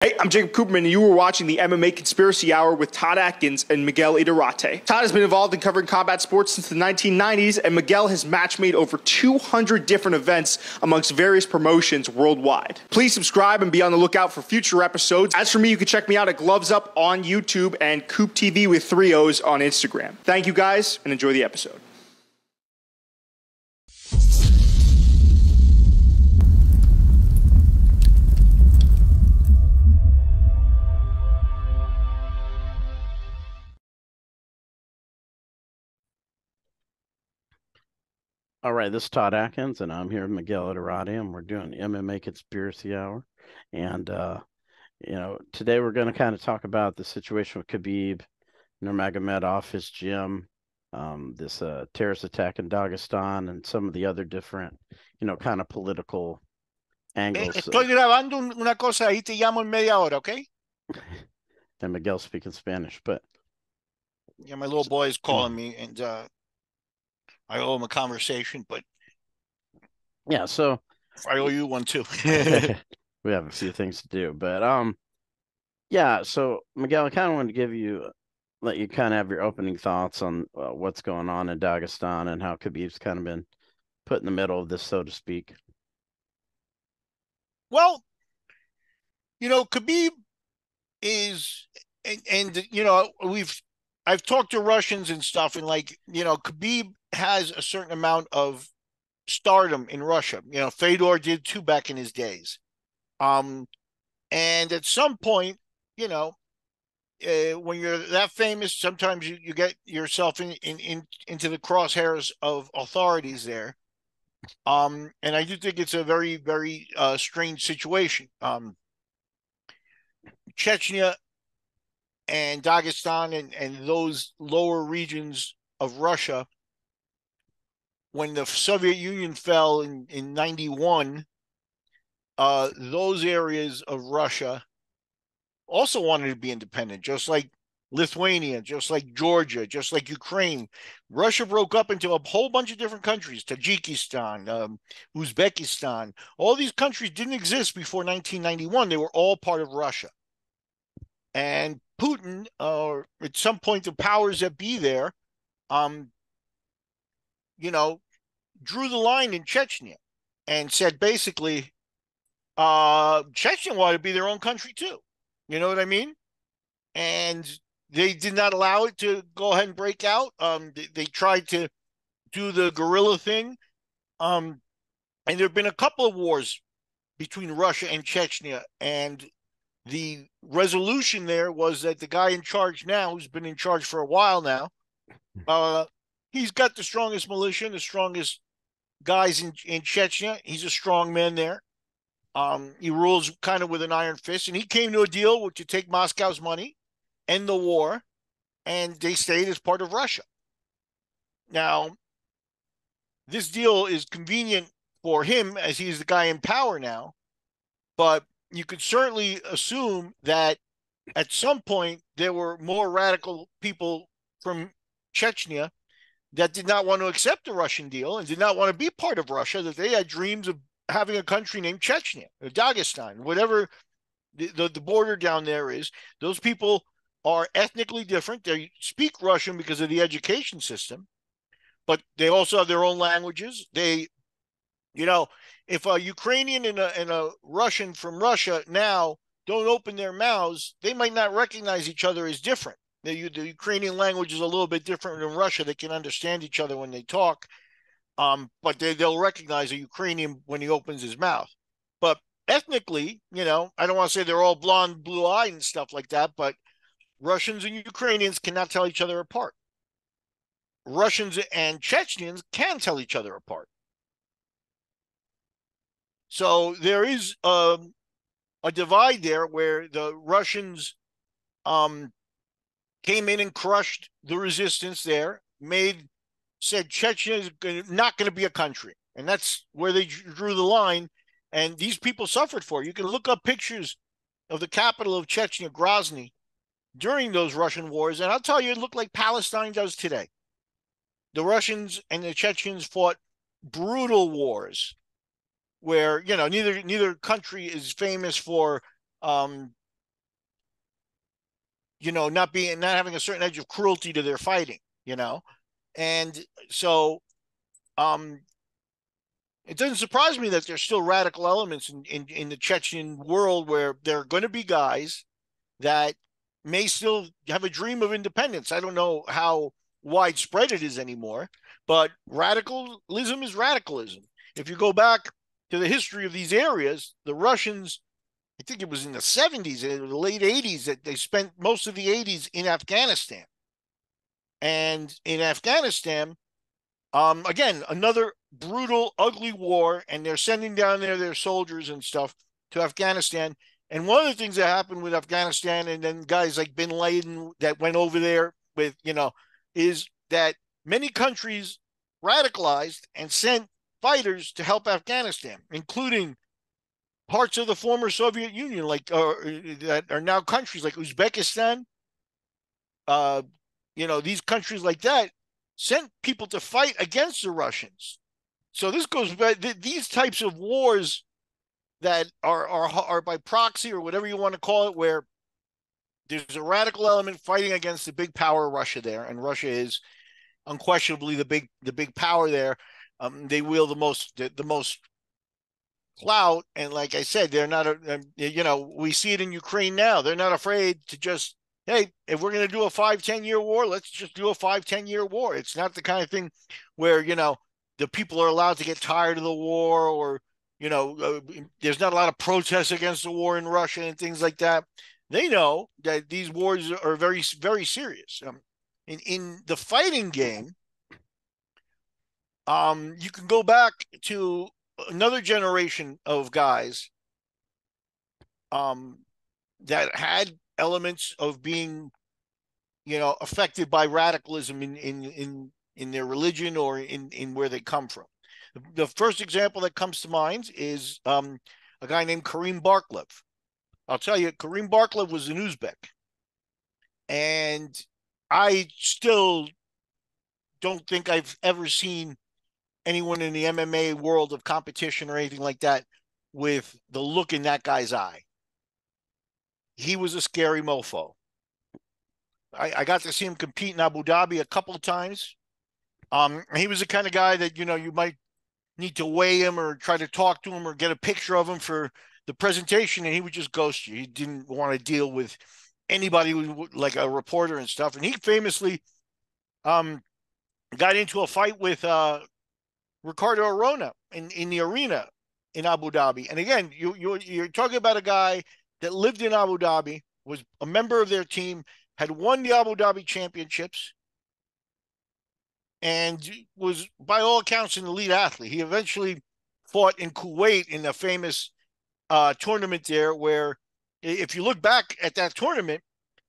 Hey, I'm Jacob Cooperman, and you were watching the MMA Conspiracy Hour with Todd Atkins and Miguel Iturrate. Todd has been involved in covering combat sports since the 1990s, and Miguel has match-made over 200 different events amongst various promotions worldwide. Please subscribe and be on the lookout for future episodes. As for me, you can check me out at Gloves Up on YouTube and Coop TV with 3 O's on Instagram. Thank you guys, and enjoy the episode. All right, this is Todd Atkins, and I'm here with Miguel Iturrate, and we're doing MMA Conspiracy Hour. And, today we're going to kind of talk about the situation with Khabib Nurmagomedov, his gym, this terrorist attack in Dagestan, and some of the other different, kind of political angles. Estoy grabando una cosa, ahí te llamo en media hora, okay? And Miguel's speaking Spanish, but... Yeah, my little boy is calling me, and I owe him a conversation, but yeah, so I owe you one too. We have a few things to do, but yeah. So Miguel, I kind of wanted to let you kind of have your opening thoughts on what's going on in Dagestan and how Khabib's kind of been put in the middle of this, so to speak. Well, Khabib is, and I've talked to Russians and stuff, and Khabib has a certain amount of stardom in Russia. Fedor did too back in his days. And at some point, when you're that famous, sometimes you get yourself into the crosshairs of authorities there. And I do think it's a very, very strange situation. Chechnya and Dagestan and those lower regions of Russia, when the Soviet Union fell in 91, those areas of Russia also wanted to be independent, just like Lithuania, just like Georgia, just like Ukraine. Russia broke up into a whole bunch of different countries, Tajikistan, Uzbekistan. All these countries didn't exist before 1991. They were all part of Russia. And Putin, at some point, the powers that be there, drew the line in Chechnya and said basically, Chechnya wanted to be their own country too. You know what I mean? And they did not allow it to go ahead and break out. They tried to do the guerrilla thing. And there have been a couple of wars between Russia and Chechnya, and the resolution there was that the guy in charge now, who's been in charge for a while now, he's got the strongest militia and the strongest guys in Chechnya. He's a strong man there. He rules kind of with an iron fist, and he came to a deal to take Moscow's money, end the war, and they stayed as part of Russia. Now, this deal is convenient for him as he's the guy in power now, but you could certainly assume that at some point there were more radical people from Chechnya that did not want to accept the Russian deal and did not want to be part of Russia, that they had dreams of having a country named Chechnya or Dagestan, whatever the border down there is. Those people are ethnically different. They speak Russian because of the education system, but they also have their own languages. If a Ukrainian and a Russian from Russia now don't open their mouths, they might not recognize each other as different. The Ukrainian language is a little bit different than Russia. They can understand each other when they talk, but they'll recognize a Ukrainian when he opens his mouth. But ethnically, I don't want to say they're all blonde, blue-eyed and stuff like that, but Russians and Ukrainians cannot tell each other apart. Russians and Chechens can tell each other apart. So there is a divide there where the Russians came in and crushed the resistance there, said Chechnya is not going to be a country. And that's where they drew the line. And these people suffered for it. You can look up pictures of the capital of Chechnya, Grozny, during those Russian wars. And I'll tell you, it looked like Palestine does today. The Russians and the Chechens fought brutal wars where, neither country is famous for not having a certain edge of cruelty to their fighting, and so it doesn't surprise me that there's still radical elements in the Chechen world where there are going to be guys that may still have a dream of independence. I don't know how widespread it is anymore, but radicalism is radicalism. If you go back to the history of these areas, the Russians, I think it was in the 70s, in the late 80s, that they spent most of the 80s in Afghanistan. And in Afghanistan, again, another brutal, ugly war, and they're sending down there their soldiers and stuff to Afghanistan. And one of the things that happened with Afghanistan, and then guys like Bin Laden that went over there with, is that many countries radicalized and sent fighters to help Afghanistan, including parts of the former Soviet Union, like that are now countries like Uzbekistan. These countries like that sent people to fight against the Russians. So this goes back. These types of wars that are by proxy or whatever you want to call it, where there's a radical element fighting against the big power Russia there, and Russia is unquestionably the big power there. They wield the most clout, and like I said, they're not we see it in Ukraine now. They're not afraid to just, hey, if we're going to do a 5-10 year war, let's just do a 5-10 year war. It's not the kind of thing where the people are allowed to get tired of the war, or there's not a lot of protests against the war in Russia and things like that. They know that these wars are very, very serious. In the fighting game, you can go back to another generation of guys that had elements of being, affected by radicalism in their religion or in where they come from. The first example that comes to mind is a guy named Karim Barklev. I'll tell you, Karim Barklev was an Uzbek. And I still don't think I've ever seen anyone in the MMA world of competition or anything like that with the look in that guy's eye. He was a scary mofo. I got to see him compete in Abu Dhabi a couple of times. He was the kind of guy that, you might need to weigh him or try to talk to him or get a picture of him for the presentation, and he would just ghost you. He didn't want to deal with anybody like a reporter and stuff. And he famously got into a fight with Ricardo Arona in the arena in Abu Dhabi. And again, you're talking about a guy that lived in Abu Dhabi, was a member of their team, had won the Abu Dhabi championships, and was, by all accounts, an elite athlete. He eventually fought in Kuwait in a famous tournament there, where if you look back at that tournament,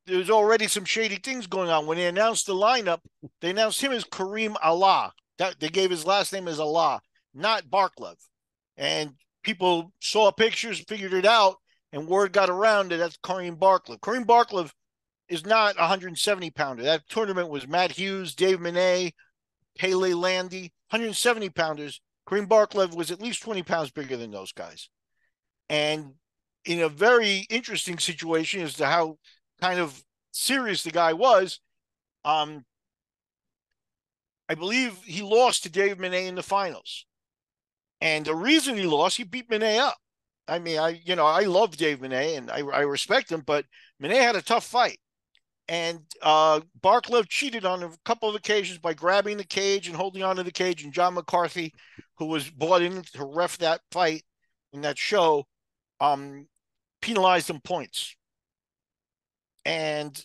there's already some shady things going on. When they announced the lineup, they announced him as Karim Allah. They gave his last name as Allah, not Barklev. And people saw pictures, figured it out, and word got around that that's Karim Barklev. Karim Barklev is not a 170-pounder. That tournament was Matt Hughes, Dave Manet, Pele Landy, 170-pounders. Karim Barklev was at least 20 pounds bigger than those guys. And in a very interesting situation as to how kind of serious the guy was, I believe he lost to Dave Manet in the finals. And the reason he lost, he beat Manet up. I mean, I love Dave Manet and I respect him, but Manet had a tough fight. And Barklev cheated on a couple of occasions by grabbing the cage and holding onto the cage. And John McCarthy, who was brought in to ref that fight in that show, penalized him points. And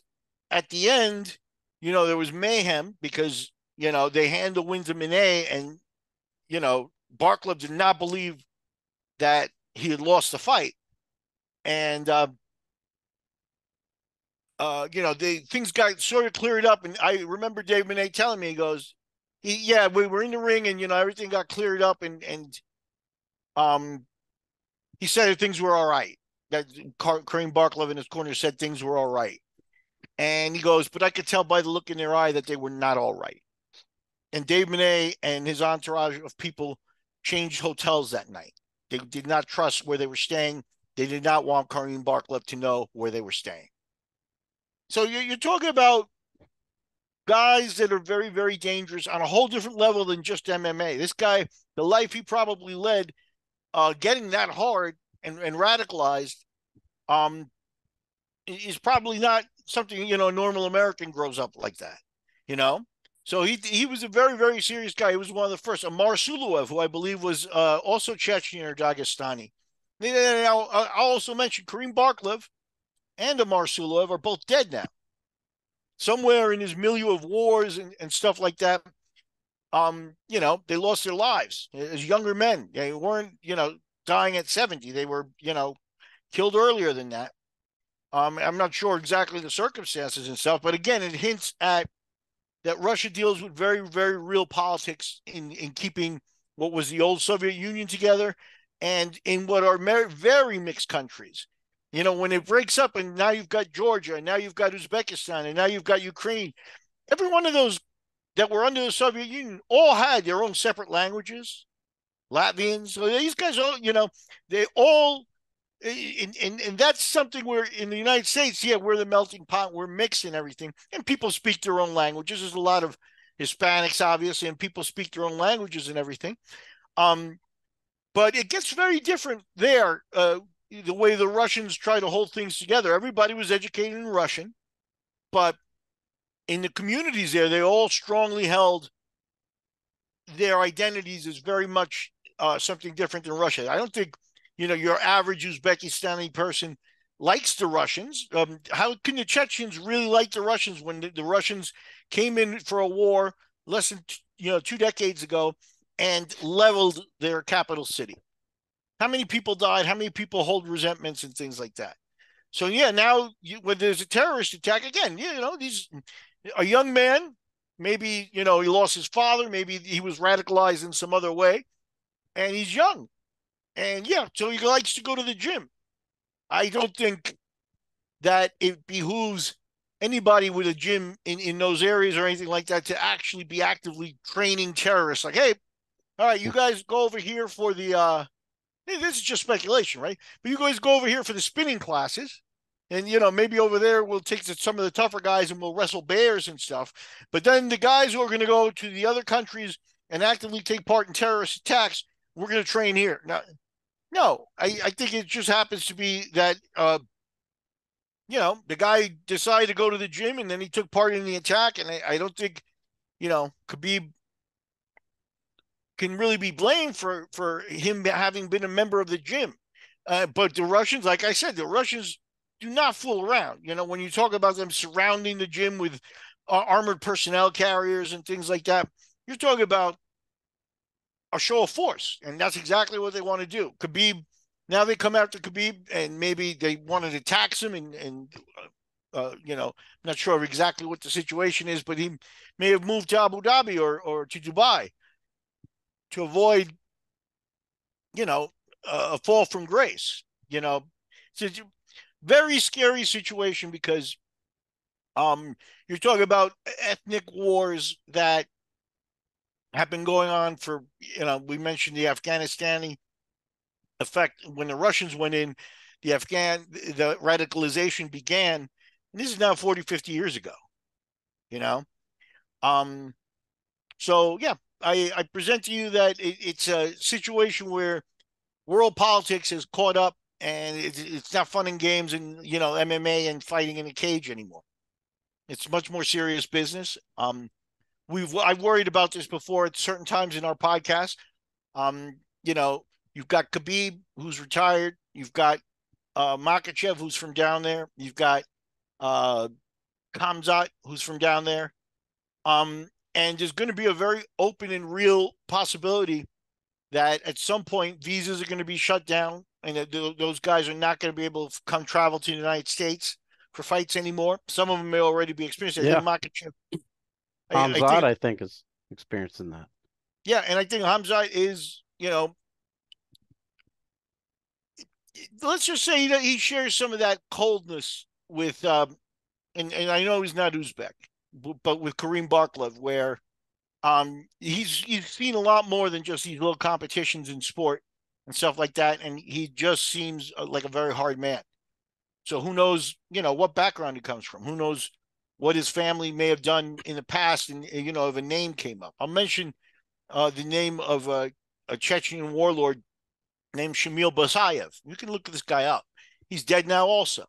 at the end, there was mayhem because, they hand the win to Manet, and, Barklev did not believe that he had lost the fight. And, things got sort of cleared up. And I remember Dave Manet telling me, he goes, we were in the ring and, everything got cleared up. And he said that things were all right. That Karim Barklev in his corner said things were all right. And he goes, but I could tell by the look in their eye that they were not all right. And Dave Manet and his entourage of people changed hotels that night. They did not trust where they were staying. They did not want Karim Barklev to know where they were staying. So you're talking about guys that are very, very dangerous on a whole different level than just MMA. This guy, the life he probably led, getting that hard and radicalized, um, is probably not something, a normal American grows up like that, you know? So he was a very, very serious guy. He was one of the first. Amar Suluev, who I believe was also Chechen or Dagestani. I'll also mention Kareem Barklev and Amar Suluev are both dead now. Somewhere in his milieu of wars and stuff like that, they lost their lives as younger men. They weren't, dying at 70. They were, killed earlier than that. I'm not sure exactly the circumstances and stuff, but again, it hints at that Russia deals with very, very real politics in keeping what was the old Soviet Union together and in what are very mixed countries. When it breaks up and now you've got Georgia and now you've got Uzbekistan and now you've got Ukraine, every one of those that were under the Soviet Union all had their own separate languages. Latvians, so these guys all, they all and that's something where in the United States, yeah, we're the melting pot, we're mixing everything, and people speak their own languages. There's a lot of Hispanics, obviously, and people speak their own languages and everything. Um, but it gets very different there. The way the Russians try to hold things together. Everybody was educated in Russian, but in the communities there, they all strongly held their identities as very much something different than Russia. I don't think your average Uzbekistani person likes the Russians. How can the Chechens really like the Russians when the Russians came in for a war less than 2 decades ago and leveled their capital city? How many people died? How many people hold resentments and things like that? So yeah, now when there's a terrorist attack again, these a young man, maybe he lost his father, maybe he was radicalized in some other way, and he's young, and yeah, so he likes to go to the gym. I don't think that it behooves anybody with a gym in those areas or anything like that to actually be actively training terrorists. Like, hey, all right, you guys go over here for the this is just speculation, right? But you guys go over here for the spinning classes. And, maybe over there we'll take some of the tougher guys and we'll wrestle bears and stuff. But then the guys who are going to go to the other countries and actively take part in terrorist attacks, we're going to train here. No, I think it just happens to be that, the guy decided to go to the gym and then he took part in the attack. And I don't think, Khabib can really be blamed for him having been a member of the gym. But the Russians, like I said, the Russians do not fool around. When you talk about them surrounding the gym with armored personnel carriers and things like that, you're talking about a show of force. And that's exactly what they want to do. Khabib, now they come after Khabib and maybe they wanted to tax him and not sure exactly what the situation is, but he may have moved to Abu Dhabi or to Dubai to avoid, a fall from grace. It's a very scary situation because you're talking about ethnic wars that have been going on for, we mentioned the Afghanistani effect when the Russians went in, the radicalization began. And this is now 40, 50 years ago, you know? So yeah, I present to you that it's a situation where world politics has caught up and it's not fun and games and, MMA and fighting in a cage anymore. It's much more serious business. I've worried about this before at certain times in our podcast. You've got Khabib, who's retired. You've got Makachev, who's from down there. You've got Khamzat, who's from down there. And there's going to be a very open and real possibility that at some point visas are going to be shut down and that those guys are not going to be able to come travel to the United States for fights anymore. Some of them may already be experiencing. Yeah. I think Makachev. I think is experiencing that. Yeah, and I think Khamzat is, let's just say that he shares some of that coldness with, and I know he's not Uzbek, but with Kareem Barklev, where he's seen a lot more than just these little competitions in sport and stuff like that, and he just seems like a very hard man. So who knows, what background he comes from? Who knows what his family may have done in the past? And, if a name came up, I'll mention the name of a Chechen warlord named Shamil Basayev. You can look this guy up. He's dead now also.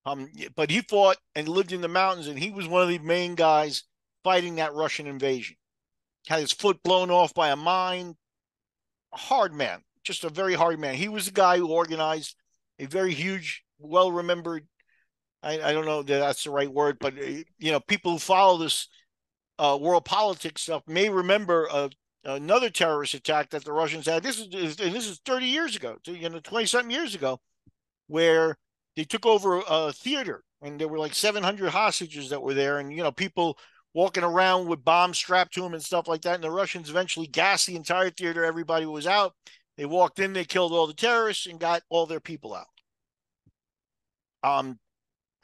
But he fought and lived in the mountains, and he was one of the main guys fighting that Russian invasion. Had his foot blown off by a mine. A hard man, just a very hard man. He was the guy who organized a very huge, well-remembered, I don't know that that's the right word, but, people who follow this world politics stuff may remember another terrorist attack that the Russians had. This is 30 years ago, 20-something years ago, where they took over a theater, and there were like 700 hostages that were there, and people walking around with bombs strapped to them and stuff like that. And the Russians eventually gassed the entire theater. Everybody was out. They walked in, they killed all the terrorists, and got all their people out.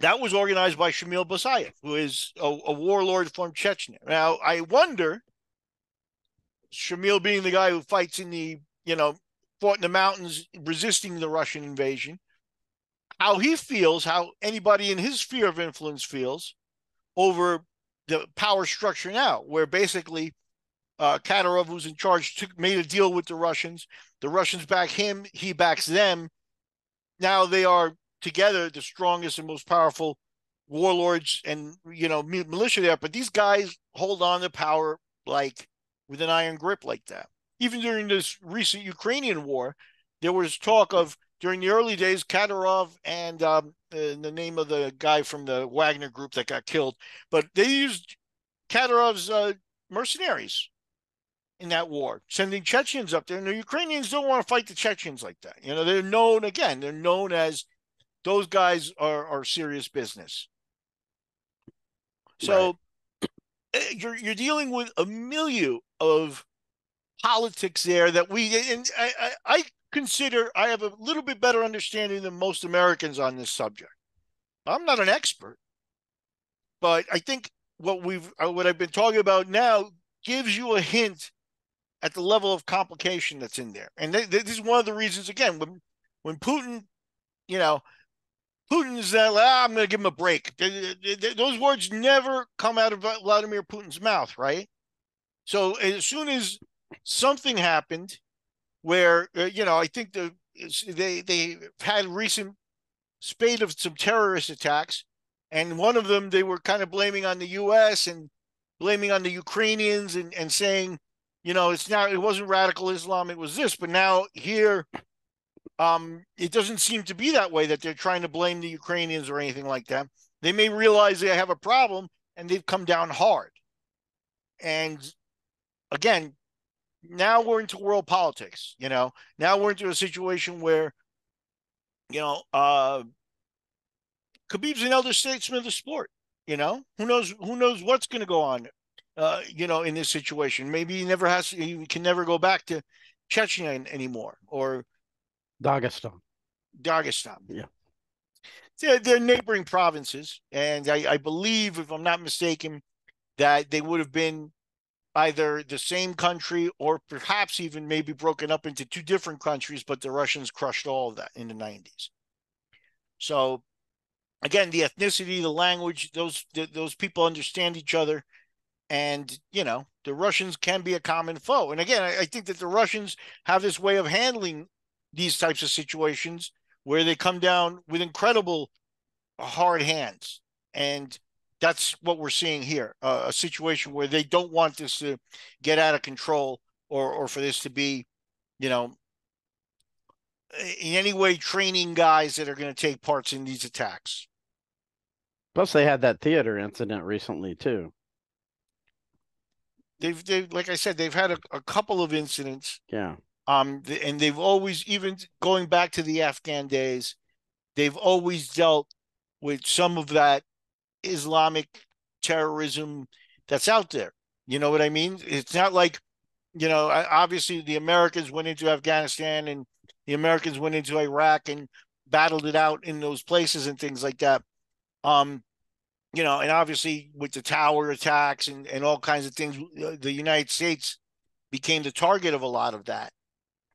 That was organized by Shamil Basayev, who is a warlord from Chechnya. Now, I wonder, Shamil being the guy who fights in fought in the mountains resisting the Russian invasion, how he feels, how anybody in his sphere of influence feels over the power structure now, where basically Kadyrov, who's in charge, made a deal with the Russians. The Russians back him, he backs them. Now they are together the strongest and most powerful warlords and militia there. But these guys hold on to power like with an iron grip like that. Even during this recent Ukrainian war, there was talk of, during the early days, Kadyrov and the name of the guy from the Wagner group that got killed, but they used Kadyrov's mercenaries in that war, sending Chechens up there. And the Ukrainians don't want to fight the Chechens like that. They're known as those guys are serious business. So right. You're dealing with a milieu of politics there that I consider I have a little bit better understanding than most Americans on this subject. I'm not an expert, but I think what I've been talking about now gives you a hint at the level of complication that's in there. And this is one of the reasons, again, when Putin, Putin is that, I'm going to give him a break. Those words never come out of Vladimir Putin's mouth, right? So as soon as something happened where, I think they had a recent spate of some terrorist attacks, and one of them they were kind of blaming on the U.S. and blaming on the Ukrainians and saying, it wasn't radical Islam, it was this. But now here, it doesn't seem to be that way, that they're trying to blame the Ukrainians or anything like that. They may realize they have a problem, and they've come down hard. And again, now we're into world politics, now we're into a situation where, Khabib's an elder statesman of the sport, who knows what's going to go on, in this situation. Maybe he can never go back to Chechnya anymore, or Dagestan. Yeah. They're neighboring provinces. And I believe, if I'm not mistaken, that they would have been either the same country or perhaps even maybe broken up into two different countries, but the Russians crushed all of that in the 90s. So again, the ethnicity, the language, those people understand each other. And, the Russians can be a common foe. And again, I think that the Russians have this way of handling these types of situations where they come down with incredible hard hands. And that's what we're seeing here, a situation where they don't want this to get out of control or for this to be, in any way training guys that are going to take parts in these attacks. Plus, they had that theater incident recently, too. They've like I said, they've had a couple of incidents. Yeah. And they've always, even going back to the Afghan days, they've always dealt with some of that Islamic terrorism that's out there. You know what I mean? It's not like, obviously the Americans went into Afghanistan and the Americans went into Iraq and battled it out in those places and things like that. And obviously with the tower attacks and all kinds of things, the United States became the target of a lot of that.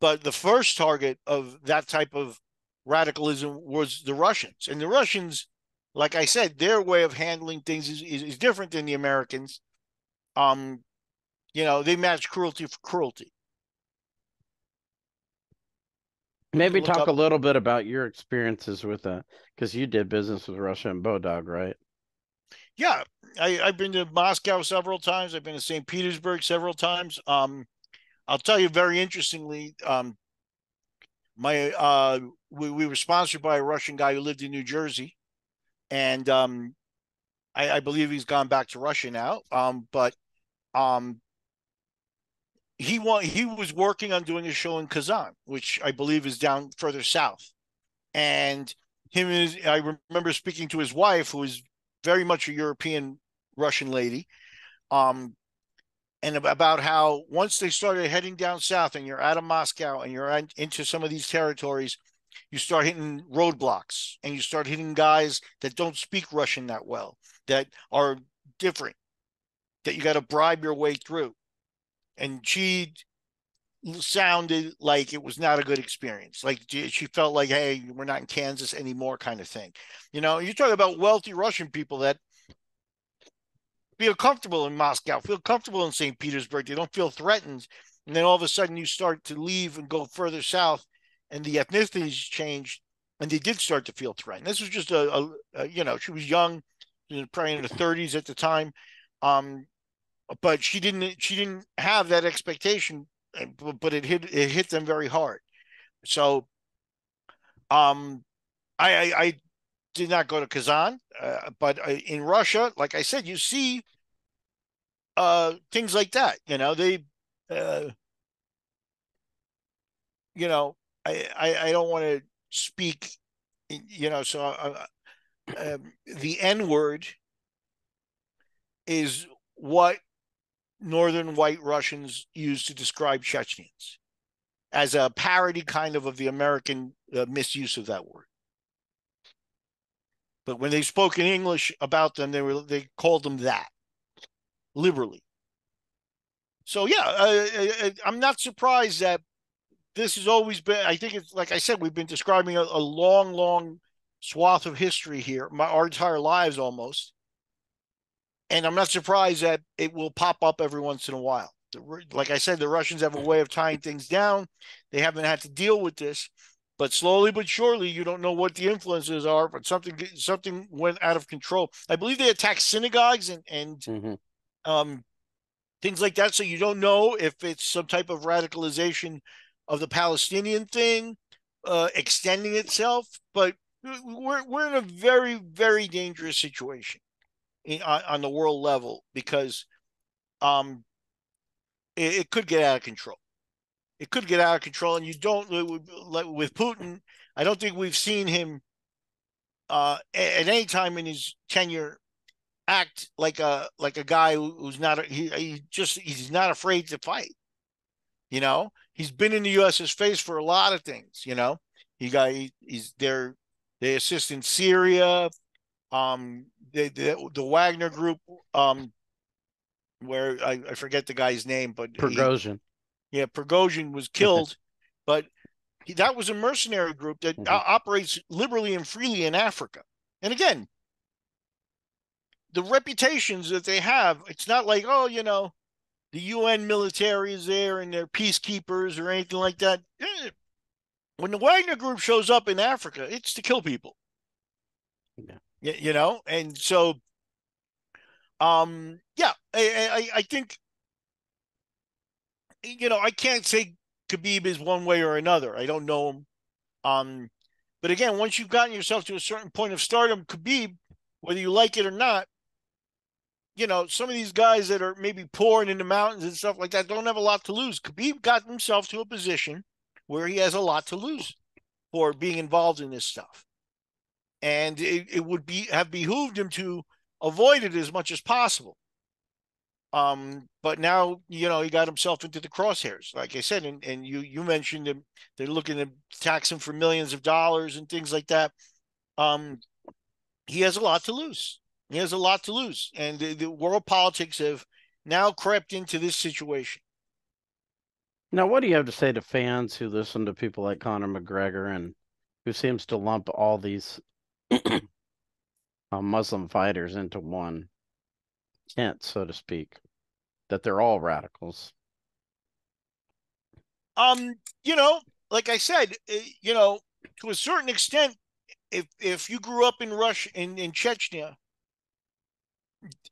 But the first target of that type of radicalism was the Russians. And the Russians, like I said, their way of handling things is different than the Americans. They match cruelty for cruelty. Maybe Look talk up. a little bit about your experiences with because you did business with Russia and Bodog, right? Yeah, I've been to Moscow several times. I've been to St. Petersburg several times. I'll tell you very interestingly. My we were sponsored by a Russian guy who lived in New Jersey, and I believe he's gone back to Russia now. But um, he was working on doing a show in Kazan, which I believe is down further south. And I remember speaking to his wife, who is very much a European Russian lady, um, and about how once they started heading down south, and you're out of Moscow, and you're into some of these territories, you start hitting roadblocks, and you start hitting guys that don't speak Russian that well, that are different, that you got to bribe your way through. And she sounded like it was not a good experience. Like she felt like, hey, we're not in Kansas anymore, kind of thing. You talk about wealthy Russian people that feel comfortable in Moscow, feel comfortable in St. Petersburg. They don't feel threatened. And then all of a sudden you start to leave and go further south, and the ethnicities changed, and they did start to feel threatened. This was just she was young, probably in the 30s at the time. But she didn't have that expectation, but it hit them very hard. So I did not go to Kazan, but in Russia, like I said, you see things like that. They I don't want to speak, so the N word is what northern white Russians use to describe Chechens, as a parody kind of the American misuse of that word. But when they spoke in English about them, they called them that liberally. So yeah, I'm not surprised that this has always been. I think it's like I said, we've been describing a long, long swath of history here, our entire lives almost. And I'm not surprised that it will pop up every once in a while. Like I said, the Russians have a way of tying things down. They haven't had to deal with this, but slowly but surely, you don't know what the influences are. But something went out of control. I believe they attacked synagogues and things like that. So you don't know if it's some type of radicalization of the Palestinian thing extending itself. But we're in a very, very dangerous situation on the world level, because it could get out of control. It could get out of control, and you don't, with Putin, I don't think we've seen him at any time in his tenure act like a guy who's not he's not afraid to fight. He's been in the US's face for a lot of things. He's there. They assist in Syria. The Wagner group, where I forget the guy's name, but Prigozhin. Prigozhin was killed, but that was a mercenary group that operates liberally and freely in Africa. And again, the reputations that they have, it's not like, the UN military is there and they're peacekeepers or anything like that. When the Wagner group shows up in Africa, it's to kill people. Yeah. And so, I think, I can't say Khabib is one way or another. I don't know him. But again, once you've gotten yourself to a certain point of stardom, Khabib, whether you like it or not, some of these guys that are maybe poor and in the mountains and stuff like that don't have a lot to lose. Khabib got himself to a position where he has a lot to lose for being involved in this stuff. And it would have behooved him to avoid it as much as possible. But now, he got himself into the crosshairs, like I said, and you mentioned him. They're looking to tax him for millions of dollars and things like that. He has a lot to lose. He has a lot to lose. And the world politics have now crept into this situation. Now, what do you have to say to fans who listen to people like Conor McGregor and who seems to lump all these Muslim fighters into one tent, so to speak, that they're all radicals. You know, like I said, you know, to a certain extent, if you grew up in Russia, in Chechnya,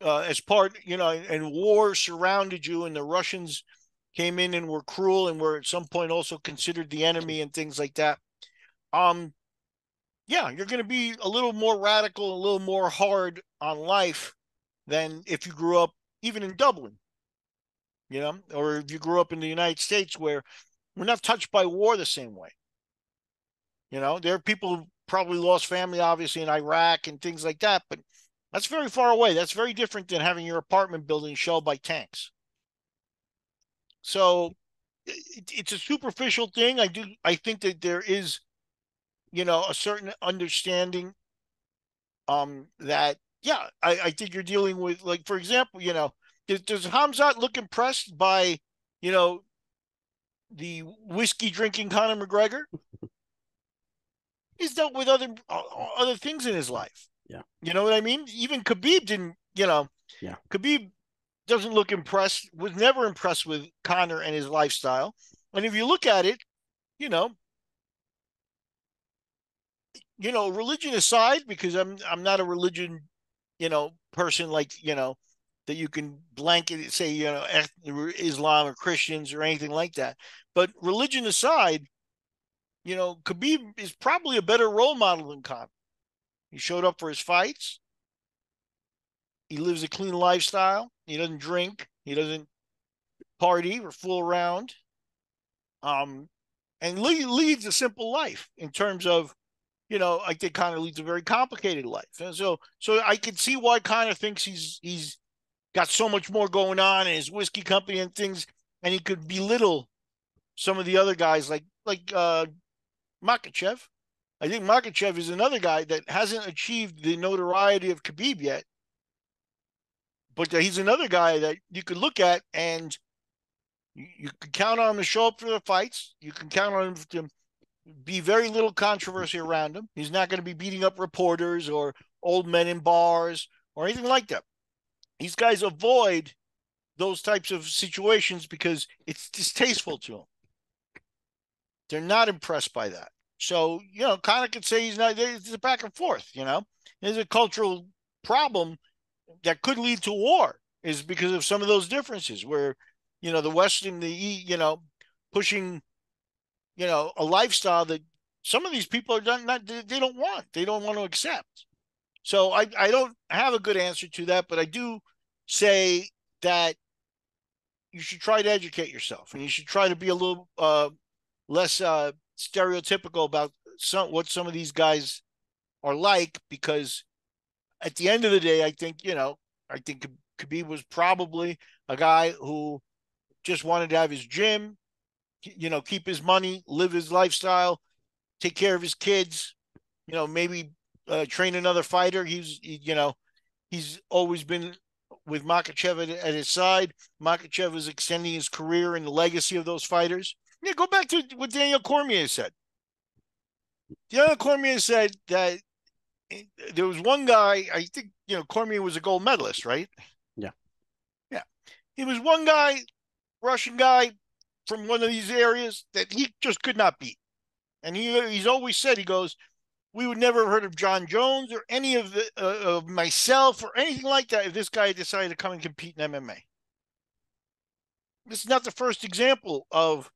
as part, you know, and war surrounded you, and the Russians came in and were cruel and were at some point also considered the enemy and things like that. Um, yeah, you're going to be a little more radical, a little more hard on life than if you grew up even in Dublin, you know, or if you grew up in the United States, where we're not touched by war the same way. You know, there are people who probably lost family, obviously, in Iraq and things like that, but that's very far away. That's very different than having your apartment building shelled by tanks. So it's a superficial thing. I think that there is, you know, a certain understanding that, yeah, I think you're dealing with, like, for example, you know, does Hamzat look impressed by, you know, the whiskey drinking Conor McGregor? He's dealt with other things in his life. Yeah. You know what I mean? Even Khabib didn't, you know, Yeah. Khabib doesn't look impressed, was never impressed with Conor and his lifestyle. And if you look at it, you know, religion aside, because I'm not a religion, you know, person, like, you know, that you can blanket say, you know, Islam or Christians or anything like that. But religion aside, you know, Khabib is probably a better role model than Conor. He showed up for his fights. He lives a clean lifestyle. He doesn't drink. He doesn't party or fool around. And leads a simple life in terms of, you know, I think Conor leads a very complicated life. And so I can see why Conor thinks he's got so much more going on in his whiskey company and things, and he could belittle some of the other guys like Makhachev. I think Makhachev is another guy that hasn't achieved the notoriety of Khabib yet, but he's another guy that you could look at and you can count on him to show up for the fights. You can count on him to be very little controversy around him. He's not going to be beating up reporters or old men in bars or anything like that. These guys avoid those types of situations because it's distasteful to them. They're not impressed by that. So, you know, Conor could say he's not, it's a back and forth, you know. There's a cultural problem that could lead to war is because of some of those differences where, you know, the West and the, you know, pushing, you know, a lifestyle that some of these people are not they don't want. They don't want to accept. So I don't have a good answer to that, but I do say that you should try to educate yourself and you should try to be a little less stereotypical about what some of these guys are like, because at the end of the day, I think, you know, I think Khabib was probably a guy who just wanted to have his gym, you know, keep his money, live his lifestyle, take care of his kids, you know, maybe train another fighter. You know, he's always been with Makhachev at his side. Makhachev is extending his career and the legacy of those fighters. Yeah, go back to what Daniel Cormier said. Daniel Cormier said that there was one guy, I think, you know, Cormier was a gold medalist, right? Yeah. Yeah. He was one guy, Russian guy from one of these areas that he just could not beat. And he's always said, he goes, we would never have heard of John Jones or any of the of myself or anything like that if this guy decided to come and compete in MMA. This is not the first example of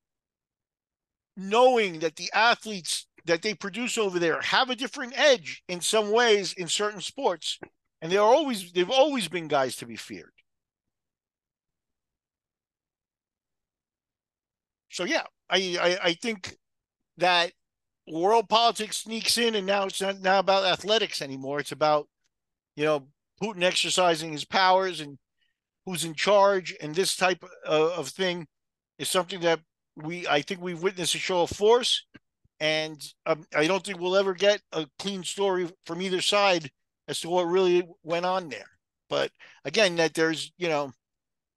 knowing that the athletes that they produce over there have a different edge in some ways in certain sports, and they've always been guys to be feared. So yeah, I think that world politics sneaks in, and now it's not now about athletics anymore. It's about, you know, Putin exercising his powers and who's in charge, and this type of thing is something that I think we've witnessed a show of force, and I don't think we'll ever get a clean story from either side as to what really went on there. But again, that there's, you know,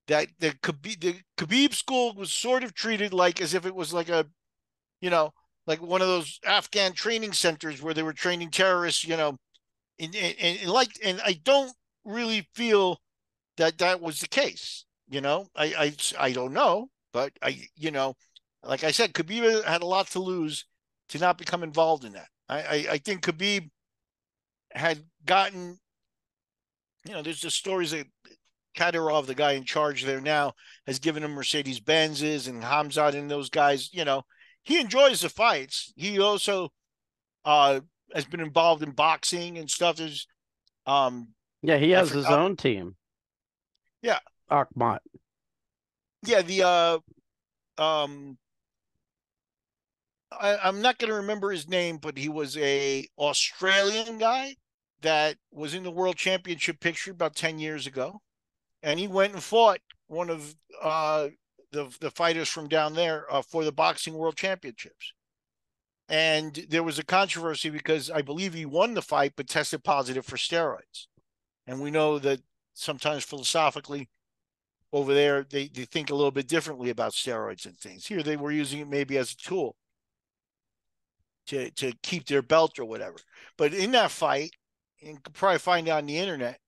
that the Khabib school was sort of treated like as if it was like a, you know, like one of those Afghan training centers where they were training terrorists, and I don't really feel that that was the case. I don't know, but like I said, Khabib had a lot to lose to not become involved in that. I think Khabib had gotten, there's just stories that Kadyrov, the guy in charge there now, has given him Mercedes Benzes and Hamzat and those guys. He enjoys the fights. He also uh, has been involved in boxing and stuff. There's Yeah, he I has his forgot. own team, Yeah, Akhmat. yeah. Um, I'm not going to remember his name, but he was a Australian guy that was in the World Championship picture about 10 years ago, and he went and fought one of the fighters from down there for the boxing World Championships. And there was a controversy because I believe he won the fight but tested positive for steroids. And we know that sometimes philosophically over there they think a little bit differently about steroids and things. Here they were using it maybe as a tool to keep their belt or whatever. But in that fight, and you could probably find out on the internet,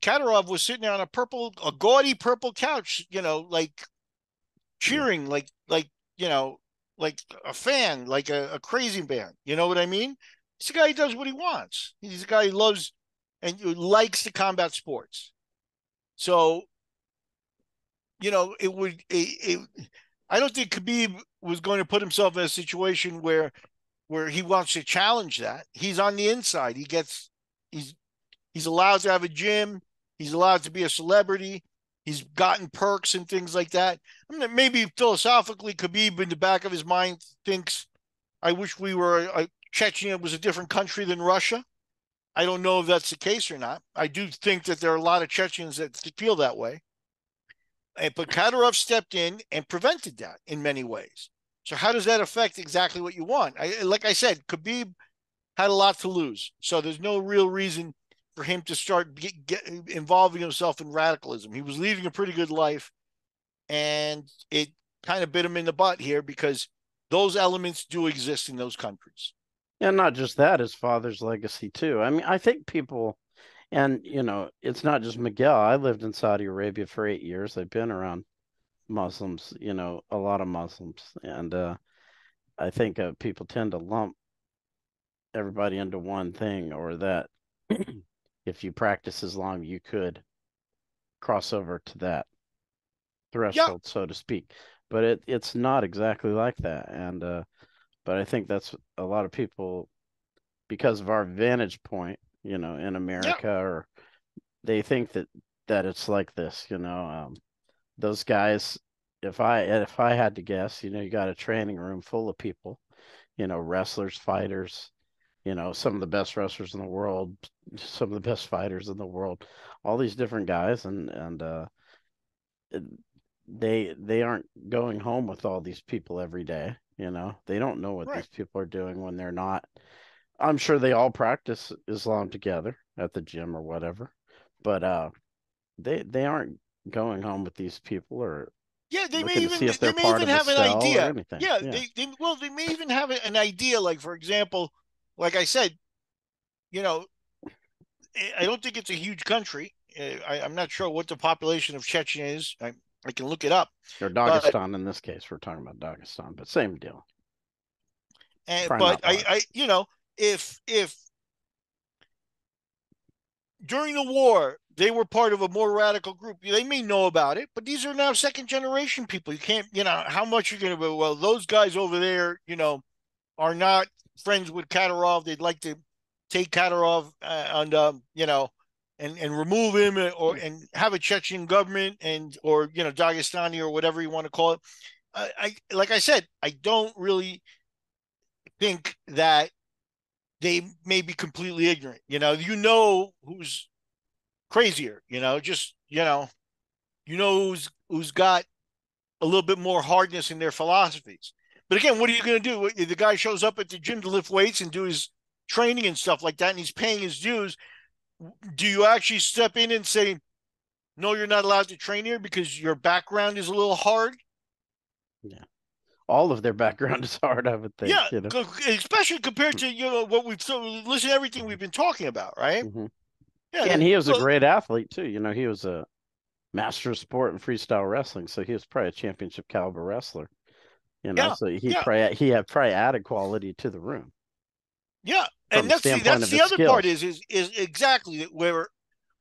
Kadyrov was sitting there on a gaudy purple couch, like Yeah. cheering, you know, like a fan, like a crazy man. You know what I mean? He's a guy who does what he wants. He's a guy who loves and who likes the combat sports. So, I don't think Khabib was going to put himself in a situation where he wants to challenge that. He's on the inside. He's he's allowed to have a gym. He's allowed to be a celebrity. He's gotten perks and things like that. I mean, maybe philosophically, Khabib in the back of his mind thinks, I wish Chechnya was a different country than Russia. I don't know if that's the case or not. I do think that there are a lot of Chechens that feel that way. But Kadyrov stepped in and prevented that in many ways. So how does that affect exactly what you want? Like I said, Khabib had a lot to lose. So there's no real reason for him to start involving himself in radicalism. He was leading a pretty good life, and it kind of bit him in the butt here because those elements do exist in those countries. And not just that, his father's legacy too. I mean, I think people, and it's not just Miguel. I lived in Saudi Arabia for 8 years. I've been around Muslims, a lot of Muslims, and I think people tend to lump everybody into one thing, or that if you practice Islam, you could cross over to that Yeah, threshold, so to speak. But it's not exactly like that, and but I think that's a lot of people, because of our vantage point, in yeah, America, or they think that it's like this. Those guys. If I had to guess, you got a training room full of people, wrestlers, fighters, some of the best wrestlers in the world, some of the best fighters in the world, all these different guys, and they aren't going home with all these people every day. They don't know what right. these people are doing when they're not. I'm sure they all practice Islam together at the gym or whatever, but they aren't going home with these people or Yeah, looking to see if they they're may part even of a have an cell or idea. anything. Yeah, Yeah. they may even have an idea. Like for example, like I said, you know, I don't think it's a huge country. I'm not sure what the population of Chechnya is. I can look it up, Or but Dagestan in this case. We're talking about Dagestan, but same deal. Probably but not large. if during the war they were part of a more radical group, they may know about it. But these are now second generation people. You can't, how much you're going to be. Well, those guys over there, are not friends with Kadyrov. They'd like to take Kadyrov and and remove him, and have a Chechen government, or Dagestani or whatever you want to call it. I like I said, I don't really think that they may be completely ignorant. Who's crazier. Who's got a little bit more hardness in their philosophies. But again, what are you going to do? The guy shows up at the gym to lift weights and do his training and stuff like that, and he's paying his dues. Do you actually step in and say, no, you're not allowed to train here because your background is a little hard? Yeah. all of their background is hard, I would think. Yeah, especially compared to what we've listen to everything we've been talking about, right? Mm-hmm. Yeah, And he was a great athlete too. He was a master of sport in freestyle wrestling, so he was probably a championship caliber wrestler. yeah, So yeah, he had probably added quality to the room yeah. from And a standpoint that's of the his other part skills. is exactly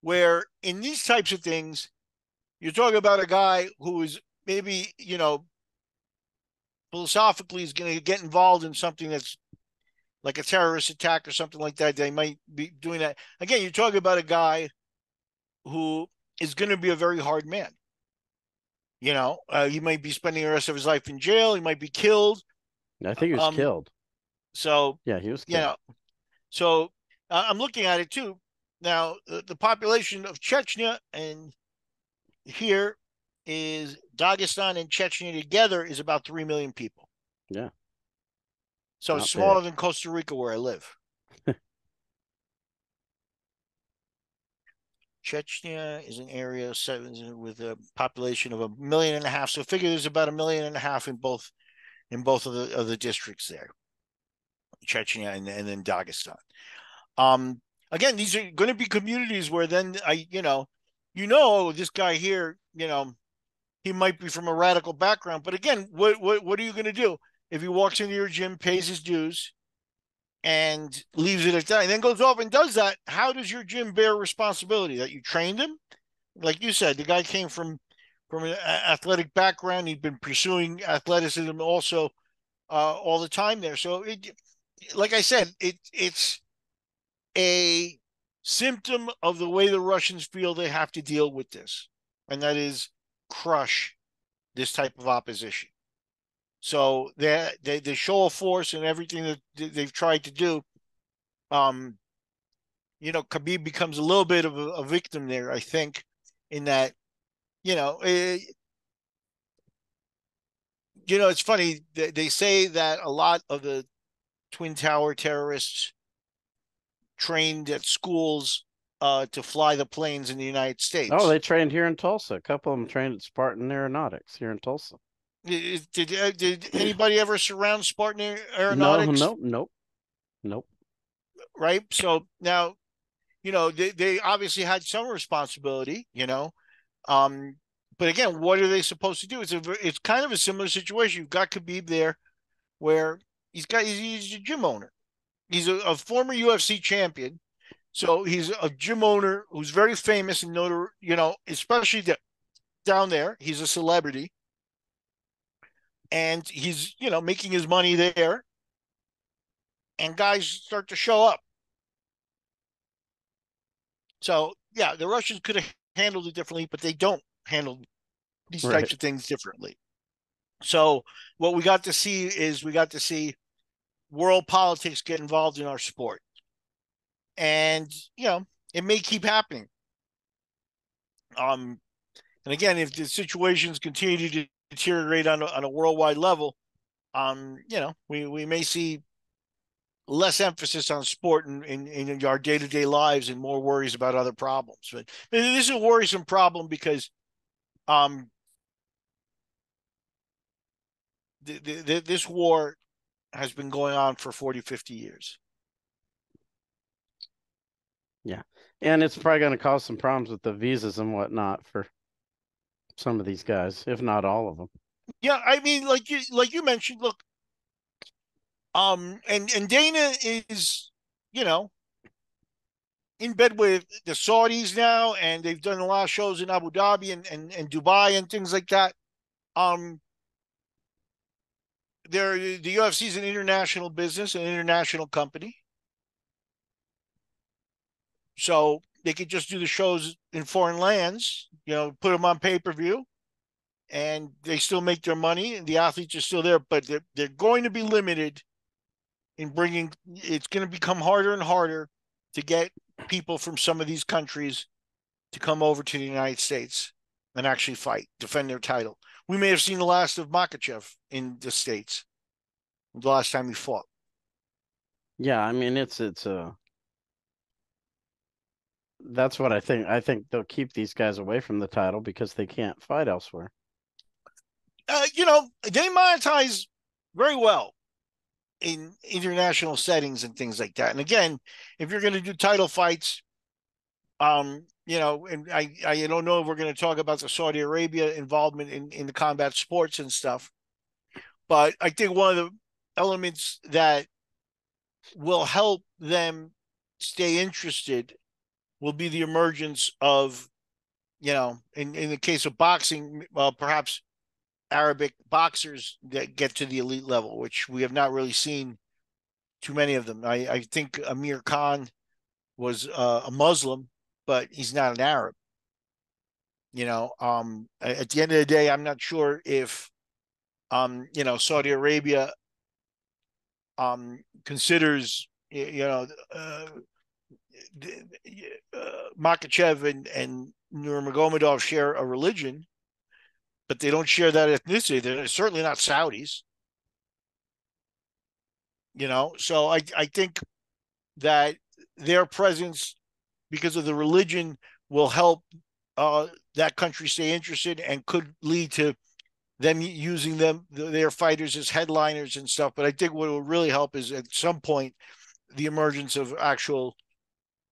where in these types of things you're talking about a guy who is maybe philosophically is going to get involved in something that's like a terrorist attack or something like that. They might be doing that again. You're talking about a guy who is going to be a very hard man. He might be spending the rest of his life in jail. He might be killed. I think he was Um, killed. so Yeah, he was you killed. know, so I'm looking at it too. Now, the population of Chechnya and here is Dagestan and Chechnya together is about 3 million people. Yeah, So it's not smaller big. than Costa Rica where I live. Chechnya is an area with a population of 1.5 million. So figure there's about 1.5 million in both of the districts there, Chechnya and then Dagestan. Um, Again, these are going to be communities where then this guy here, he might be from a radical background, but again, what are you going to do if he walks into your gym, pays his dues, and leaves it at that, and then goes off and does that? How does your gym bear responsibility that you trained him? Like you said, the guy came from an athletic background. He'd been pursuing athleticism also all the time there. So, like I said, it's a symptom of the way the Russians feel they have to deal with this, and that is crush this type of opposition. So they show of force and everything that they've tried to do. Khabib becomes a little bit of a victim there, I think, in that you know, eh, it's funny. They say that a lot of the Twin Tower terrorists trained at schools to fly the planes in the United Oh, States. they trained here in Tulsa. A couple of them trained at Spartan Aeronautics here in Tulsa. Did anybody ever surround Spartan No, Aeronautics? nope, nope, nope. Right. So now, they obviously had some responsibility. Um, but again, what are they supposed to do? It's kind of a similar situation. You've got Khabib there, where he's a gym owner. He's a former UFC champion, so he's a gym owner who's very famous and especially down there. He's a celebrity, and he's making his money there, and guys start to show up. So yeah, the Russians could have handled it differently, but they don't handle these Right. types of things differently. So what we got to see world politics get involved in our sport, and it may keep happening. Um, and again, if the situations continue to deteriorate on a worldwide level, we may see less emphasis on sport in our day-to-day lives and more worries about other problems. But this is a worrisome problem because um, this war has been going on for 40, 50 years. Yeah. And it's probably going to cause some problems with the visas and whatnot for some of these guys, if not all of them. Yeah, I mean, like you mentioned, look, and Dana is, you know, in bed with the Saudis now, and they've done a lot of shows in Abu Dhabi and Dubai and things like that. Um, the UFC is an international business, an international company, so they could just do the shows in foreign lands, put them on pay-per-view, and they still make their money, and the athletes are still there, but they're going to be limited in bringing. It's going to become harder and harder to get people from some of these countries to come over to the United States and actually fight, defend their title. We may have seen the last of Makachev in the States the last time he fought. Yeah, I mean it's that's what I think. I think they'll keep these guys away from the title because they can't fight elsewhere. They monetize very well in international settings and things like that. And again, if you're going to do title fights, and I don't know if we're going to talk about the Saudi Arabia involvement in the combat sports and stuff, but I think one of the elements that will help them stay interested will be the emergence of, in the case of boxing, perhaps Arabic boxers that get to the elite level, which we have not really seen too many of them. I think Amir Khan was a Muslim, but he's not an Arab. At the end of the day, I'm not sure if, Saudi Arabia considers, Makachev and Nurmagomedov share a religion, but they don't share that ethnicity. They're certainly not Saudis. So I think that their presence, because of the religion, will help that country stay interested and could lead to them using their fighters as headliners and stuff. But I think what will really help is at some point the emergence of actual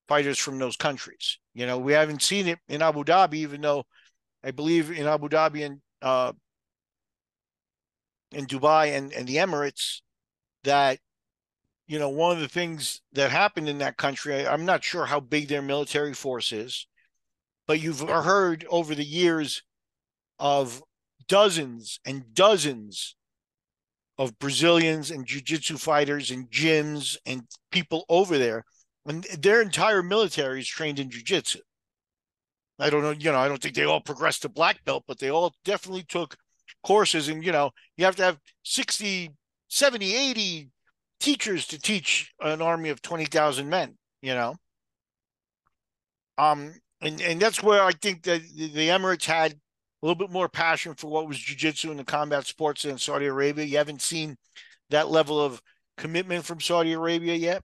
fighters from those countries. We haven't seen it in Abu Dhabi, even though I believe in Abu Dhabi and in Dubai and the Emirates that, one of the things that happened in that country, I'm not sure how big their military force is, but you've heard over the years of dozens and dozens of Brazilians and jiu-jitsu fighters and gyms and people over there, and their entire military is trained in jiu-jitsu. I don't know, I don't think they all progressed to black belt, but they all definitely took courses. And, you have to have 60, 70, 80 teachers to teach an army of 20,000 men, And that's where I think that the Emirates had a little bit more passion for what was jiu-jitsu and the combat sports in Saudi Arabia. You haven't seen that level of commitment from Saudi Arabia yet.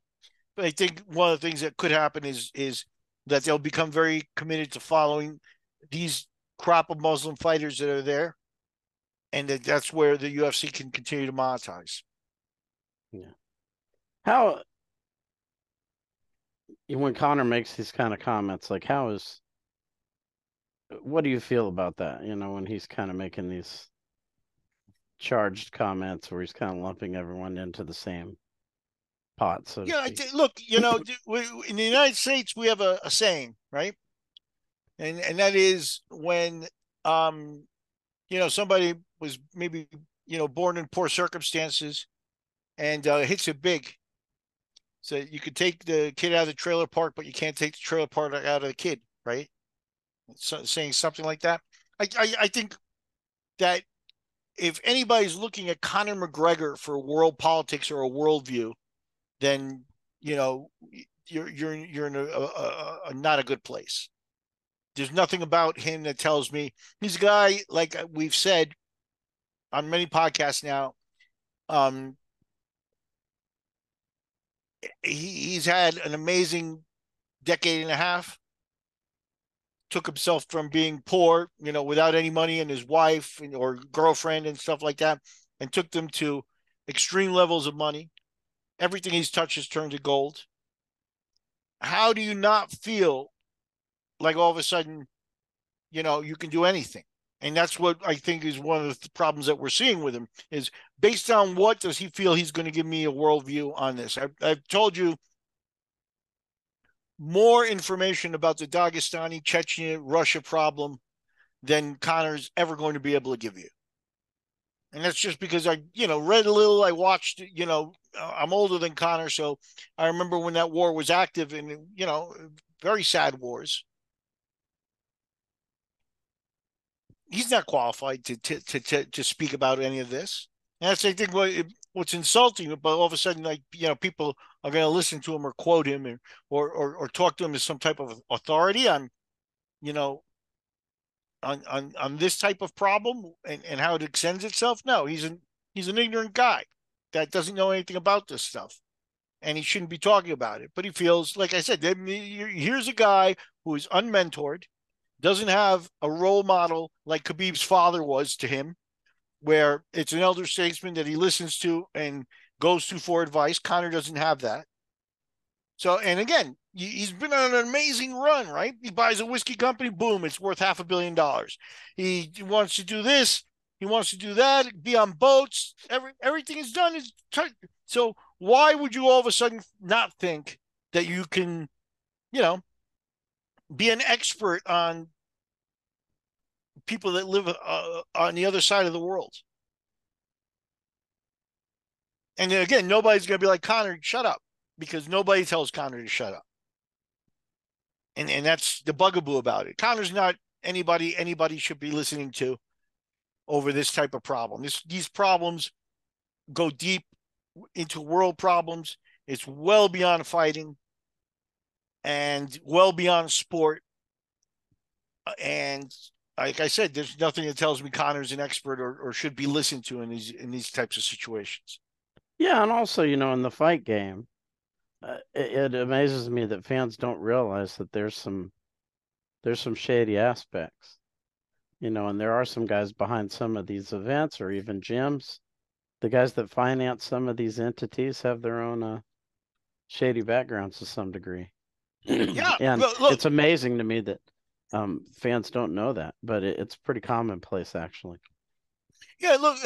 But I think one of the things that could happen is that they'll become very committed to following these crop of Muslim fighters that are there, and that's where the UFC can continue to monetize. Yeah. When Conor makes these kind of comments, like what do you feel about that? When he's kind of making these charged comments where he's kind of lumping everyone into the same pot. So yeah, look, in the United States, we have a saying, right? And that is when, somebody was maybe, born in poor circumstances and hits it big. So you could take the kid out of the trailer park, but you can't take the trailer park out of the kid, right? So, saying something like that. I think that if anybody's looking at Conor McGregor for world politics or a worldview, then you're in a not a good place. There's nothing about him that tells me he's a guy, like we've said on many podcasts now. He's had an amazing decade and a half. Took himself from being poor, without any money, and his wife or girlfriend and stuff like that, and took them to extreme levels of money. Everything he's touched has turned to gold. How do you not feel like all of a sudden, you can do anything? And that's what I think is one of the problems that we're seeing with him is based on what does he feel he's going to give me a worldview on this? I've told you more information about the Dagestani, Chechnya, Russia problem than Conor's ever going to be able to give you. And that's just because I, read a little, I watched, I'm older than Conor. So I remember when that war was active and, very sad wars. He's not qualified to speak about any of this. And that's, I think, what's insulting, but all of a sudden, like, people are going to listen to him or quote him or talk to him as some type of authority on, on this type of problem and how it extends itself. No, he's an ignorant guy that doesn't know anything about this stuff, and he shouldn't be talking about it. But he feels, like I said, here's a guy who is unmentored, doesn't have a role model like Khabib's father was to him, where it's an elder statesman that he listens to and goes to for advice. Conor doesn't have that. So, and again, he's been on an amazing run, right? He buys a whiskey company, boom, it's worth $500 million. He wants to do this, he wants to do that, be on boats. Everything is done. So why would you all of a sudden not think that you can, be an expert on people that live on the other side of the world? And then again, nobody's going to be like, Conor, shut up, because nobody tells Conor to shut up. And that's the bugaboo about it. Conor's not anybody should be listening to over this type of problem. These problems go deep into world problems. It's well beyond fighting and well beyond sport. And like I said, there's nothing that tells me Conor's an expert or should be listened to in these types of situations. Yeah, and also, in the fight game, it amazes me that fans don't realize that there's some shady aspects, and there are some guys behind some of these events or even gyms. The guys that finance some of these entities have their own shady backgrounds to some degree. Yeah, And look, it's amazing to me that fans don't know that, but it's pretty commonplace, actually. Yeah, look,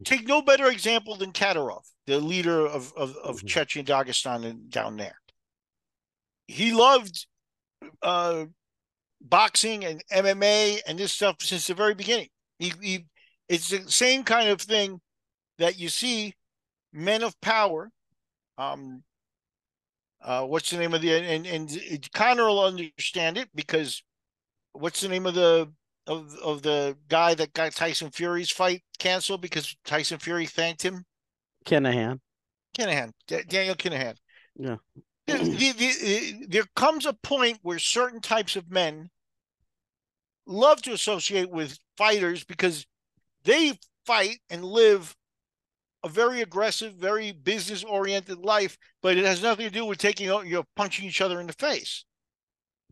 take no better example than Kadyrov, the leader of Chechen Dagestan and down there. He loved boxing and MMA and this stuff since the very beginning. It's the same kind of thing that you see men of power. What's the name of and Conor will understand it, because what's the name of the guy that got Tyson Fury's fight canceled because Tyson Fury thanked him? Kinahan. Daniel Kinahan. Yeah. There comes a point where certain types of men love to associate with fighters because they fight and live a very aggressive, very business-oriented life, but it has nothing to do with punching each other in the face.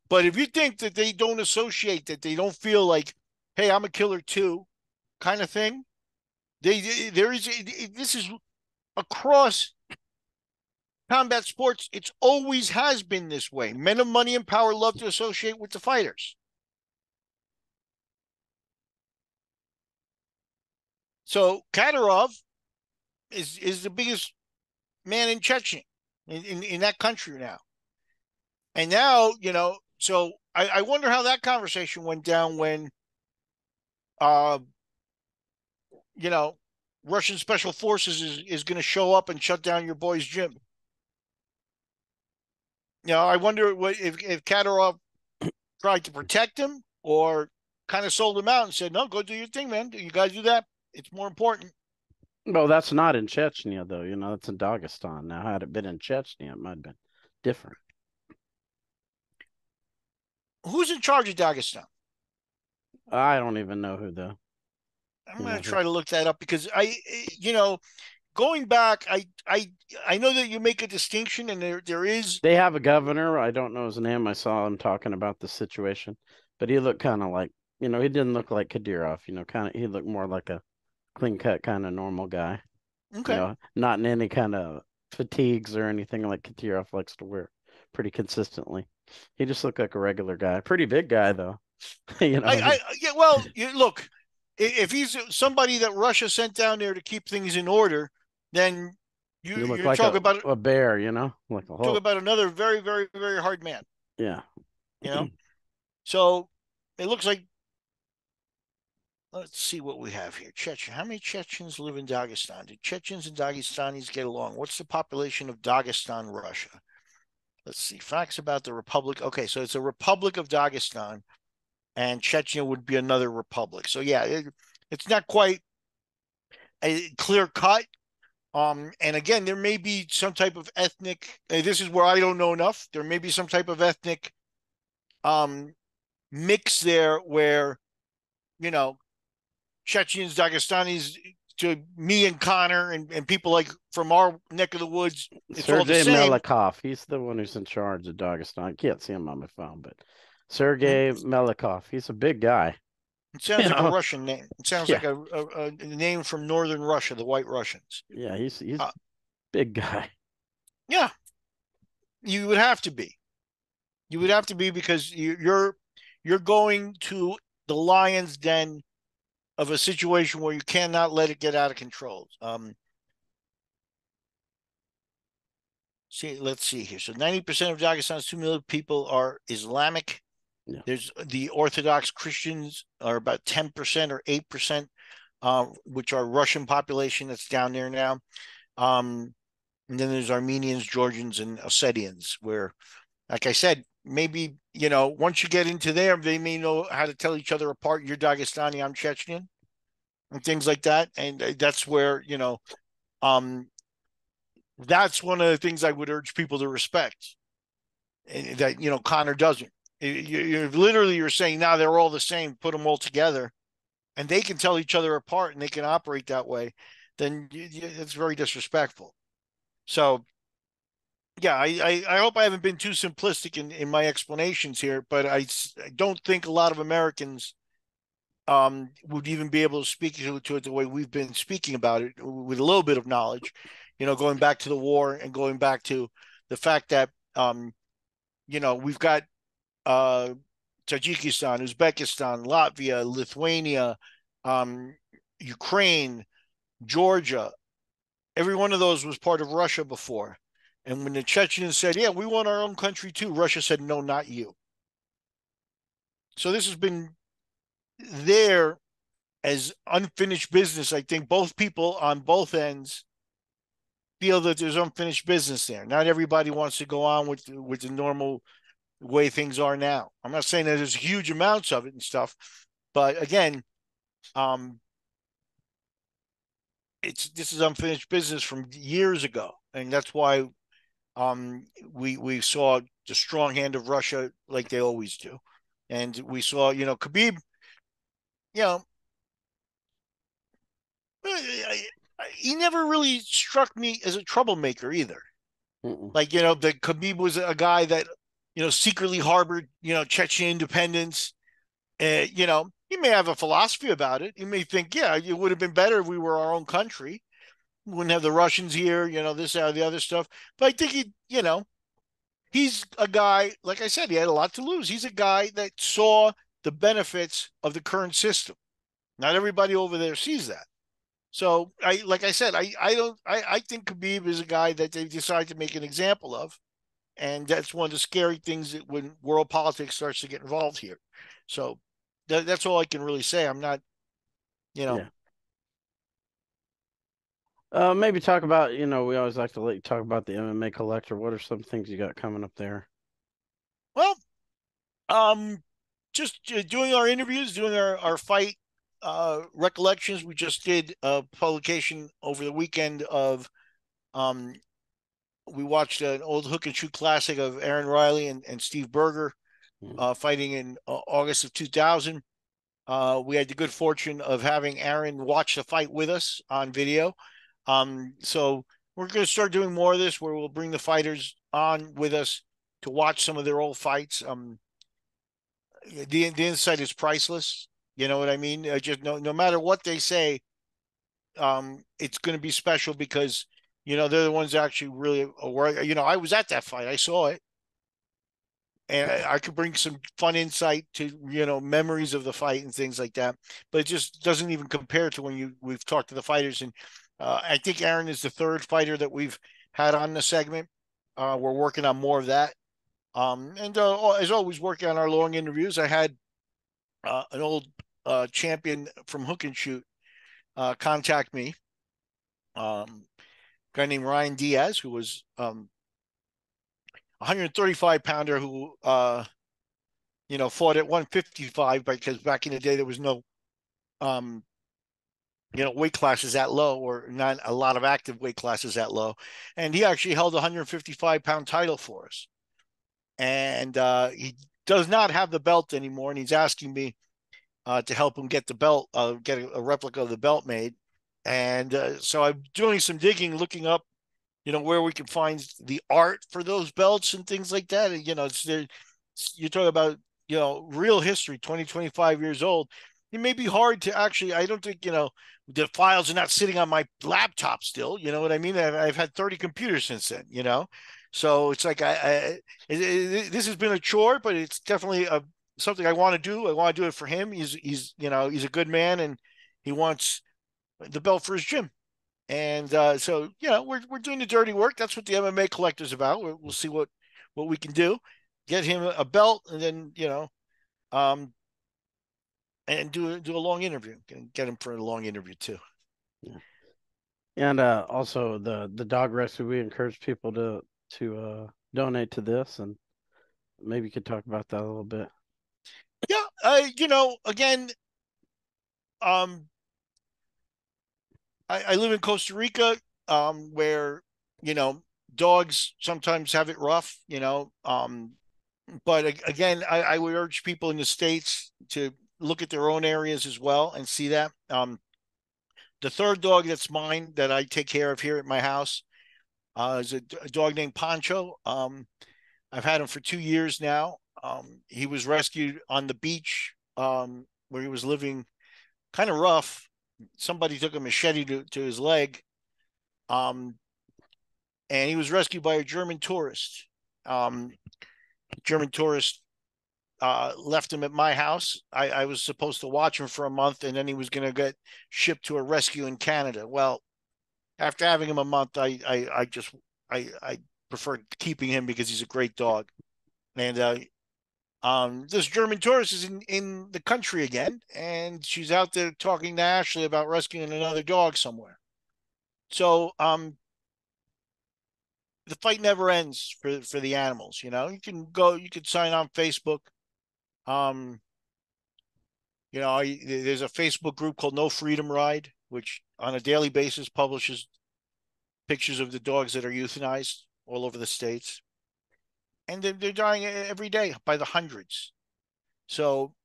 But if you think that they don't associate, that they don't feel like, hey, I'm a killer too, kind of thing, this is across combat sports. It's always has been this way. Men of money and power love to associate with the fighters. So Kadyrov is the biggest man in Chechnya, in that country now. And now, so I wonder how that conversation went down when, Russian special forces is going to show up and shut down your boy's gym. I wonder if Kadyrov tried to protect him or kind of sold him out and said, no, go do your thing, man. You got to do that. It's more important. Well, that's not in Chechnya, though. That's in Dagestan. Now, had it been in Chechnya, it might have been different. Who's in charge of Dagestan? I don't even know who the. I'm going to try to look that up, because going back, I know that you make a distinction, and there is. They have a governor. I don't know his name. I saw him talking about the situation, but he looked kind of like, he didn't look like Kadyrov. He looked more like a clean cut kind of normal guy. Okay. Not in any kind of fatigues or anything like Kadyrov likes to wear pretty consistently. He just looked like a regular guy. Pretty big guy, though. Look, if he's somebody that Russia sent down there to keep things in order, then you're like talking about a bear, like a talking about another very, very, very hard man. Yeah. So it looks like, let's see what we have here. Chechen. How many Chechens live in Dagestan? Do Chechens and Dagestanis get along? What's the population of Dagestan, Russia? Let's see. Facts about the republic. Okay, so it's a republic of Dagestan, and Chechnya would be another republic. So yeah, it's not quite a clear cut. And again, there may be some type of ethnic. This is where I don't know enough. There may be some type of ethnic mix there, where Chechens, Dagestanis, to me and Conor and people like from our neck of the woods, it's all the same. Melikov, he's the one who's in charge of Dagestan. I can't see him on my phone, but Sergei Melikov, he's a big guy. It sounds like a Russian name. It sounds Yeah. like a name from northern Russia, the White Russians. Yeah, he's Uh, big guy. yeah, you would have to be. You would have to be because you're going to the lion's den of a situation where you cannot let it get out of control. Let's see here. So 90% of Dagestan's 2 million people are Islamic. Yeah. There's the Orthodox Christians are about 10% or 8%, which are Russian population that's down there now. And then there's Armenians, Georgians, and Ossetians, where, like I said, maybe, once you get into there, they may know how to tell each other apart. You're Dagestani, I'm Chechnyan, and things like that. And that's where, that's one of the things I would urge people to respect. And that, Connor doesn't. You're saying now they're all the same, put them all together, and they can tell each other apart and they can operate that way, then it's very disrespectful. So, yeah, I hope I haven't been too simplistic in my explanations here, but I don't think a lot of Americans would even be able to speak to it the way we've been speaking about it with a little bit of knowledge, going back to the war and going back to the fact that, we've got Tajikistan, Uzbekistan, Latvia, Lithuania, Ukraine, Georgia. Every one of those was part of Russia before. And when the Chechens said, yeah, we want our own country too, Russia said, no, not you. So this has been there as unfinished business. I think both people on both ends feel that there's unfinished business there. Not everybody wants to go on with the normal way things are now. I'm not saying that there's huge amounts of it and stuff, but again, this is unfinished business from years ago, and that's why we saw the strong hand of Russia like they always do, and we saw Khabib, he never really struck me as a troublemaker either. Like the Khabib was a guy that secretly harbored Chechen independence. He may have a philosophy about it. He may think, yeah, it would have been better if we were our own country. We wouldn't have the Russians here, this, that, the other stuff. But I think he's a guy, like I said, he had a lot to lose. He's a guy that saw the benefits of the current system. Not everybody over there sees that. So like I said, I think Khabib is a guy that they decided to make an example of. And that's one of the scary things that when world politics starts to get involved here. So that's all I can really say. I'm not, Yeah. Maybe talk about, we always like to let you talk about the MMA Collector. What are some things you got coming up there? Well, just doing our interviews, doing our fight recollections. We just did a publication over the weekend of we watched an old hook and shoot classic of Aaron Riley and Steve Berger fighting in August of 2000. We had the good fortune of having Aaron watch the fight with us on video. So we're going to start doing more of this where we'll bring the fighters on with us to watch some of their old fights. The insight is priceless. You know what I mean? Just no matter what they say, it's going to be special because they're the ones actually really aware. I was at that fight. I saw it. And I could bring some fun insight to, memories of the fight and things like that. But it just doesn't even compare to when we've talked to the fighters. And I think Aaron is the third fighter that we've had on the segment. We're working on more of that. And as always, working on our long interviews. I had an old champion from Hook and Shoot contact me. A guy named Ryan Diaz, who was 135 pounder who fought at 155 because back in the day there was no weight classes that low, or not a lot of active weight classes that low, and he actually held a 155-pound title for us. And he does not have the belt anymore, and he's asking me to help him get the belt, get a replica of the belt made. And so I'm doing some digging, looking up where we can find the art for those belts and things like that. And, you're talking about, real history, 25 years old. it may be hard to actually. I don't think the files are not sitting on my laptop still. You know what I mean? I've had 30 computers since then. So it's like this has been a chore, but it's definitely something I want to do. I want to do it for him. He's a good man, and he wants the belt for his gym. And so we're doing the dirty work. That's what the MMA collector's about. We'll see what we can do. Get him a belt, and then um, and do a long interview. Get him for a long interview too. Yeah. And also the dog rescue, we encourage people to donate to this, and maybe you could talk about that a little bit. Yeah, again, I live in Costa Rica, where dogs sometimes have it rough, but again, I would urge people in the States to look at their own areas as well and see that. The third dog that's mine that I take care of here at my house is a dog named Pancho. I've had him for 2 years now. He was rescued on the beach where he was living kind of rough. Somebody took a machete to his leg. And he was rescued by a German tourist. German tourist left him at my house. I was supposed to watch him for a month, and then he was going to get shipped to a rescue in Canada. Well, after having him a month, I preferred keeping him because he's a great dog. And this German tourist is in the country again, and she's out there talking to Ashley about rescuing another dog somewhere. So the fight never ends for the animals. You can sign on Facebook. There's a Facebook group called No Freedom Ride, which on a daily basis publishes pictures of the dogs that are euthanized all over the states. And they're dying every day by the hundreds. So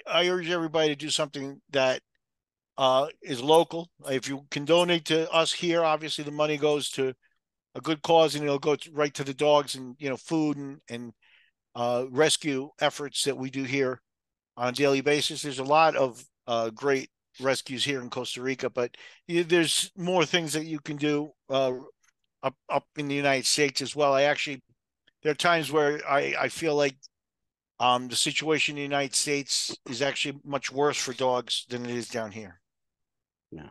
I urge everybody to do something that is local. If you can donate to us here, obviously the money goes to a good cause, and it'll go right to the dogs and food and rescue efforts that we do here on a daily basis. There's a lot of great rescues here in Costa Rica, but there's more things that you can do up in the United States as well. There are times where I feel like the situation in the United States is actually much worse for dogs than it is down here. Yeah.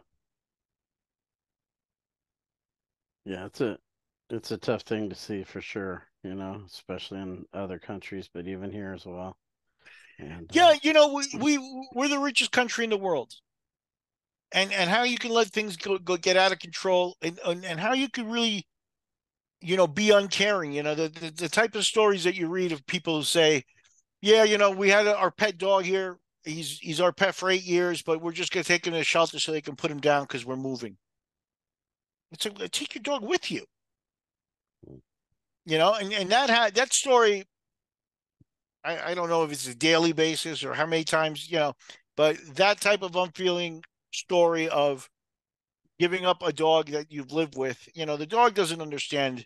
Yeah, it's a tough thing to see for sure, especially in other countries, but even here as well. And yeah, we're the richest country in the world. And how you can let things go get out of control, and how you can really be uncaring. The type of stories that you read of people who say, yeah, we had our pet dog here. He's our pet for 8 years, but we're just going to take him to a shelter so they can put him down because we're moving. It's like, take your dog with you. And that story, I don't know if it's a daily basis or how many times, but that type of unfeeling story of giving up a dog that you've lived with, the dog doesn't understand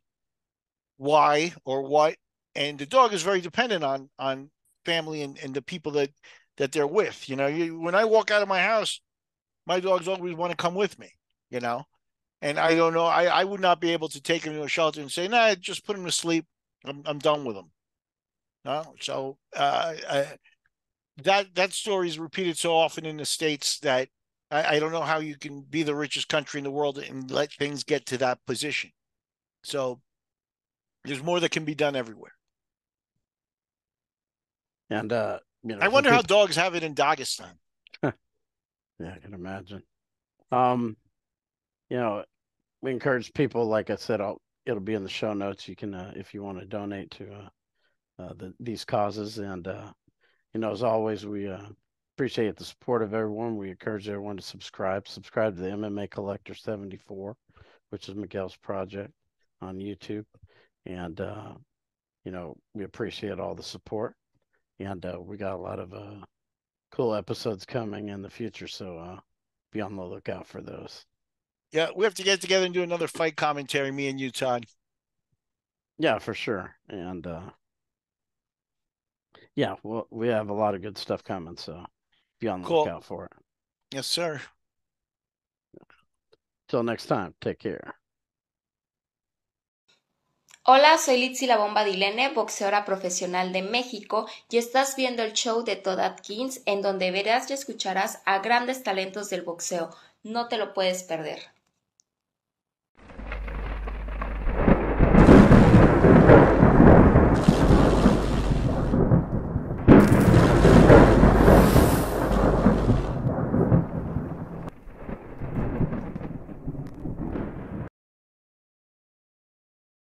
why or what, and the dog is very dependent on family and the people that they're with. When I walk out of my house, my dogs always want to come with me. And I don't know, I would not be able to take him to a shelter and say, nah, just put him to sleep. I'm done with him. No, so that story is repeated so often in the States that I don't know how you can be the richest country in the world and let things get to that position. So there's more that can be done everywhere. And I wonder how dogs have it in Dagestan. Yeah, I can imagine. We encourage people, like I said, it'll be in the show notes. You can, if you want to donate to these causes. And, as always, we appreciate the support of everyone. We encourage everyone to subscribe to the MMA Collector 74, which is Miguel's project on YouTube. And, we appreciate all the support. And we got a lot of cool episodes coming in the future. So be on the lookout for those. Yeah, we have to get together and do another fight commentary, me and you, Todd. Yeah, for sure. And yeah, well, we have a lot of good stuff coming. So be on the Cool. lookout for it. Yes, sir. Till next time, take care. Hola, soy Litzy La Bomba Dilene, boxeadora profesional de México, y estás viendo el show de Todd Atkins, en donde verás y escucharás a grandes talentos del boxeo. No te lo puedes perder.